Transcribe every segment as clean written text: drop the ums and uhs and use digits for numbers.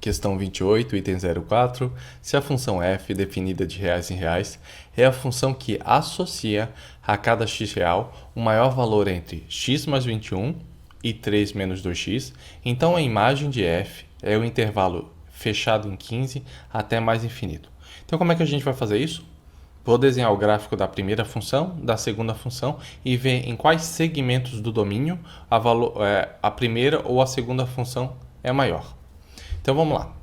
Questão 28, item 04. Se a função f, definida de reais em reais, é a função que associa a cada x real o maior valor entre x mais 21 e 3 menos 2x, então a imagem de f é o intervalo fechado em 15 até mais infinito. Então como é que a gente vai fazer isso? Vou desenhar o gráfico da primeira função, da segunda função e ver em quais segmentos do domínio a primeira ou a segunda função é maior. Então vamos lá.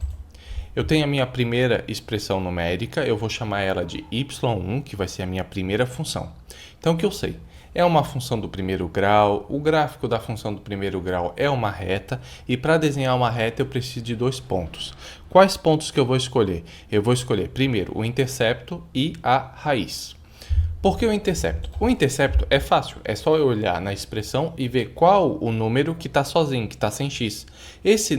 Eu tenho a minha primeira expressão numérica, eu vou chamar ela de y1, que vai ser a minha primeira função. Então o que eu sei? É uma função do primeiro grau, o gráfico da função do primeiro grau é uma reta, e para desenhar uma reta eu preciso de 2 pontos. Quais pontos que eu vou escolher? Eu vou escolher primeiro o intercepto e a raiz. Por que o intercepto? O intercepto é fácil, é só eu olhar na expressão e ver qual o número que está sozinho, que está sem x. Esse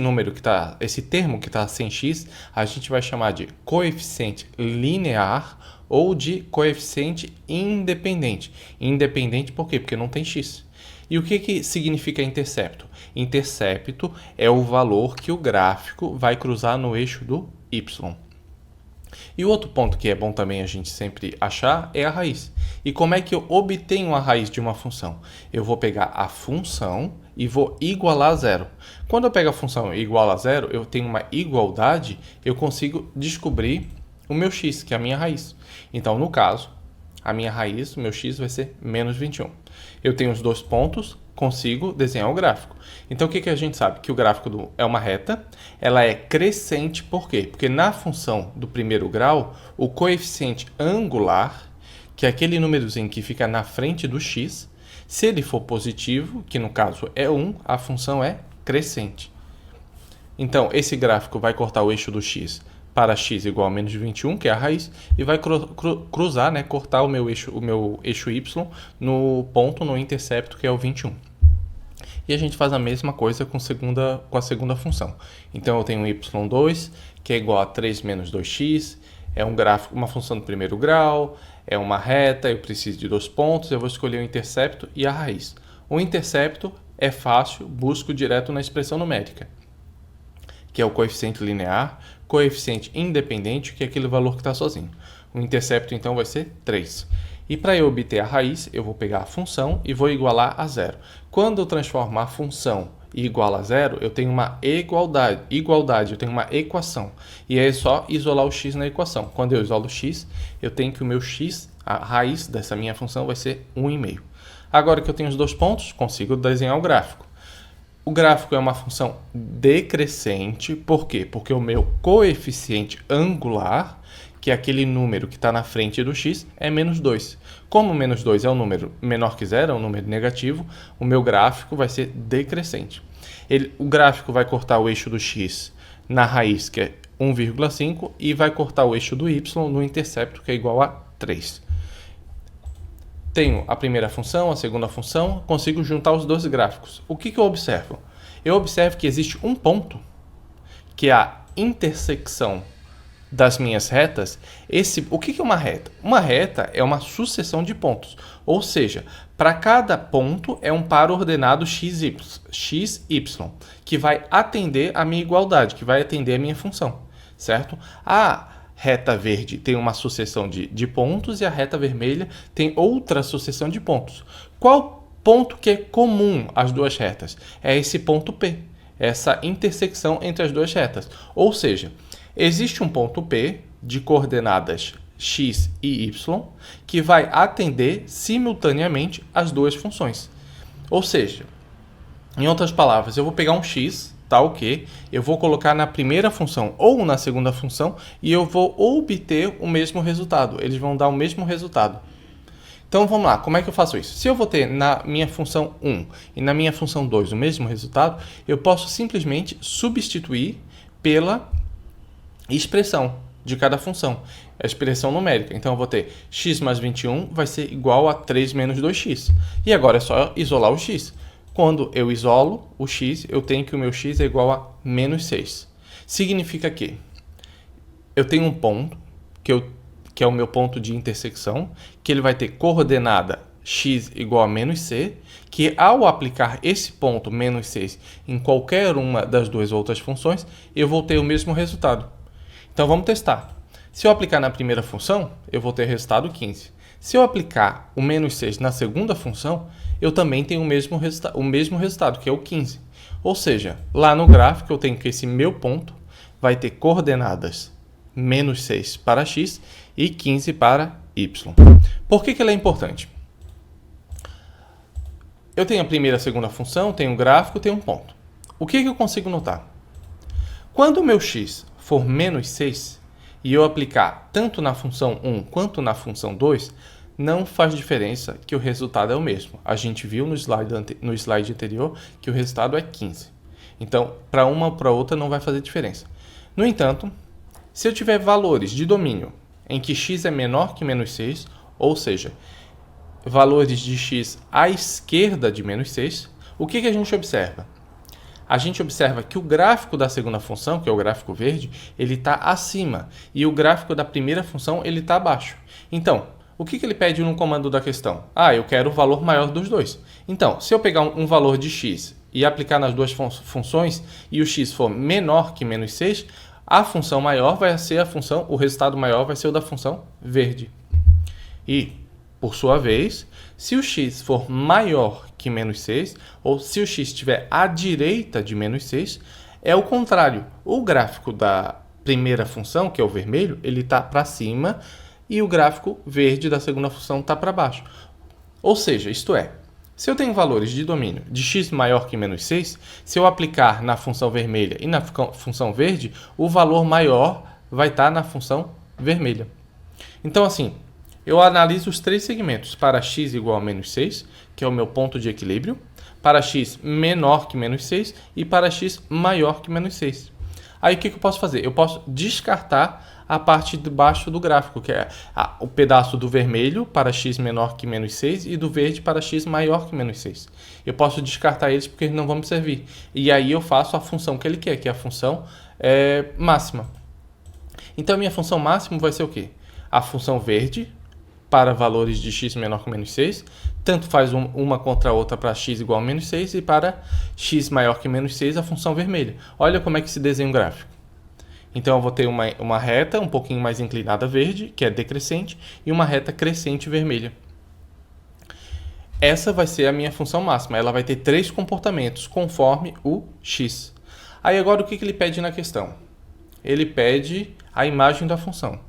termo que está sem x, a gente vai chamar de coeficiente linear ou de coeficiente independente. Independente por quê? Porque não tem x. E o que significa intercepto? Intercepto é o valor que o gráfico vai cruzar no eixo do y. E o outro ponto que é bom também a gente sempre achar é a raiz. E como é que eu obtenho a raiz de uma função? Eu vou pegar a função e vou igualar a zero. Quando eu pego a função igual a zero, eu tenho uma igualdade, eu consigo descobrir o meu x, que é a minha raiz. Então, no caso, a minha raiz, o meu x vai ser menos 21. Eu tenho os 2 pontos, consigo desenhar o gráfico. Então, o que a gente sabe? Que o gráfico é uma reta, ela é crescente, por quê? Porque na função do primeiro grau, o coeficiente angular, que é aquele númerozinho que fica na frente do x, se ele for positivo, que no caso é 1, a função é crescente. Então, esse gráfico vai cortar o eixo do x para x igual a menos 21, que é a raiz, e vai cruzar, cortar o meu eixo y no ponto, no intercepto, que é o 21. E a gente faz a mesma coisa com a segunda função. Então, eu tenho y2, que é igual a 3 menos 2x, é um gráfico, uma função do primeiro grau, é uma reta, eu preciso de 2 pontos, eu vou escolher o intercepto e a raiz. O intercepto é fácil, busco direto na expressão numérica, que é o coeficiente linear, coeficiente independente, que é aquele valor que está sozinho. O intercepto, então, vai ser 3. E para eu obter a raiz, eu vou pegar a função e vou igualar a zero. Quando eu transformar a função e igual a zero, eu tenho uma igualdade, eu tenho uma equação. E aí é só isolar o x na equação. Quando eu isolo o x, eu tenho que o meu x, a raiz dessa minha função, vai ser 1,5. Agora que eu tenho os 2 pontos, consigo desenhar o gráfico. O gráfico é uma função decrescente, por quê? Porque o meu coeficiente angular, que é aquele número que está na frente do x, é menos 2. Como menos 2 é um número menor que zero, é um número negativo, o meu gráfico vai ser decrescente. O gráfico vai cortar o eixo do x na raiz, que é 1,5, e vai cortar o eixo do y no intercepto, que é igual a 3. Tenho a primeira função, a segunda função, consigo juntar os dois gráficos. O que eu observo? Eu observo que existe um ponto, que é a intersecção das minhas retas. O que é uma reta? Uma reta é uma sucessão de pontos, ou seja, para cada ponto é um par ordenado xy, que vai atender a minha igualdade, que vai atender a minha função, certo? A reta verde tem uma sucessão de pontos e a reta vermelha tem outra sucessão de pontos. Qual ponto que é comum às duas retas? É esse ponto P, essa intersecção entre as duas retas. Ou seja, existe um ponto P de coordenadas x e y que vai atender simultaneamente as duas funções. Ou seja, em outras palavras, eu vou pegar um x, tal que eu vou colocar na primeira função ou na segunda função e eu vou obter o mesmo resultado. Eles vão dar o mesmo resultado. Então vamos lá, como é que eu faço isso? Se eu vou ter na minha função 1 e na minha função 2 o mesmo resultado, eu posso simplesmente substituir pela expressão de cada função, a expressão numérica. Então eu vou ter x mais 21 vai ser igual a 3 menos 2x. E agora é só isolar o x. Quando eu isolo o x, eu tenho que o meu x é igual a menos 6. Significa que eu tenho um ponto, que é o meu ponto de intersecção, que ele vai ter coordenada x igual a menos c, que ao aplicar esse ponto menos 6 em qualquer uma das duas outras funções, eu vou ter o mesmo resultado. Então vamos testar. Se eu aplicar na primeira função, eu vou ter resultado 15. Se eu aplicar o menos 6 na segunda função, eu também tenho o mesmo resultado, que é o 15. Ou seja, lá no gráfico eu tenho que esse meu ponto vai ter coordenadas menos 6 para x e 15 para y. Por que ele é importante? Eu tenho a primeira e a segunda função, tenho um gráfico, tenho um ponto. O que eu consigo notar? Quando o meu x for menos 6 e eu aplicar tanto na função 1 quanto na função 2, não faz diferença que o resultado é o mesmo. A gente viu no slide anterior que o resultado é 15. Então, para uma ou para outra não vai fazer diferença. No entanto, se eu tiver valores de domínio em que x é menor que menos 6, ou seja, valores de x à esquerda de menos 6, o que a gente observa? A gente observa que o gráfico da segunda função, que é o gráfico verde, ele está acima, e o gráfico da primeira função ele está abaixo. Então, o que ele pede no comando da questão? Eu quero o valor maior dos dois. Então, se eu pegar um valor de x e aplicar nas duas funções, e o x for menor que menos 6, a função maior vai ser o resultado maior vai ser o da função verde. E, por sua vez, se o x for maior que menos 6, ou se o x estiver à direita de menos 6, é o contrário. O gráfico da primeira função, que é o vermelho, ele está para cima e o gráfico verde da segunda função está para baixo. Ou seja, isto é, se eu tenho valores de domínio de x maior que menos 6, se eu aplicar na função vermelha e na função verde, o valor maior vai estar na função vermelha. Então, assim, eu analiso os três segmentos para x igual a menos 6, que é o meu ponto de equilíbrio, para x menor que menos 6 e para x maior que menos 6. Aí o que eu posso fazer? Eu posso descartar a parte de baixo do gráfico, que é o pedaço do vermelho para x menor que menos 6 e do verde para x maior que menos 6. Eu posso descartar eles porque eles não vão me servir. E aí eu faço a função que ele quer, que é a função máxima. Então a minha função máxima vai ser o quê? A função verde para valores de x menor que menos 6, tanto faz uma contra a outra para x igual a menos 6 e para x maior que menos 6 a função vermelha. Olha como é que se desenha um gráfico. Então eu vou ter uma reta um pouquinho mais inclinada verde, que é decrescente, e uma reta crescente vermelha. Essa vai ser a minha função máxima. Ela vai ter três comportamentos conforme o x. Aí agora o que ele pede na questão? Ele pede a imagem da função.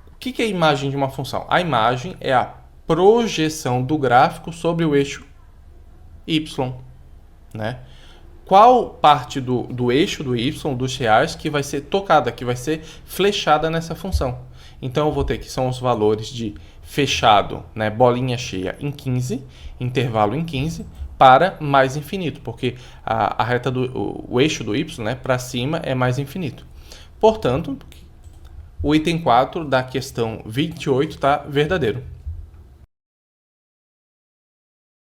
O que é a imagem de uma função? A imagem é a projeção do gráfico sobre o eixo y, né? Qual parte do eixo do y, dos reais, que vai ser tocada, que vai ser flechada nessa função? Então eu vou ter que são os valores de fechado, né, bolinha cheia em 15, intervalo em 15, para mais infinito, porque a reta o eixo do y, né, para cima é mais infinito. Portanto, o item 4 da questão 28 está verdadeiro.